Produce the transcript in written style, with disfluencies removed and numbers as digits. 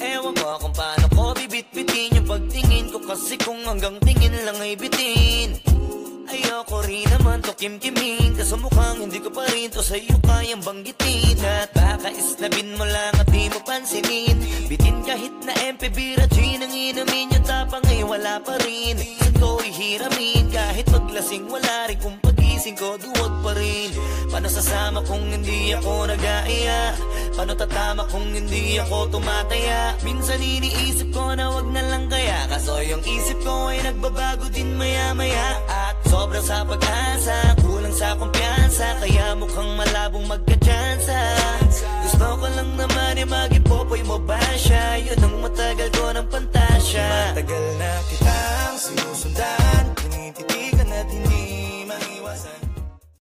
Ewan ko kung paano ko bibit-bitin yung pagtingin ko, kasi kung hanggang tingin lang ay bitin. Ayoko rin naman to kim-kimin, kaso mukhang hindi ko pa rin to sa'yo kayang banggitin. At baka isnabin mo lang at di mo pansinin, bitin kahit na MP Bira Gin ang inumin, yung tapang ay wala pa rin. Saan ko ihiramin, kahit paglasing wala rin, kung pagising ko duwag pa rin. Paano sasama kung hindi ako nag-aaya? Paano tatama kung hindi ako tumataya? Minsan iniisip ko na wag na lang kaya, kaso yung isip ko ay nagbabago din maya-maya. At sobrang sa pag-asa, kulang sa kumpiyansa, kaya mukhang malabong magka-tsansa. Gusto ko lang naman yung mag-ipopoy mo ba siya? Yun ang matagal ko ng pantasya. Matagal na kitang sinusundan, tinititigan at hindi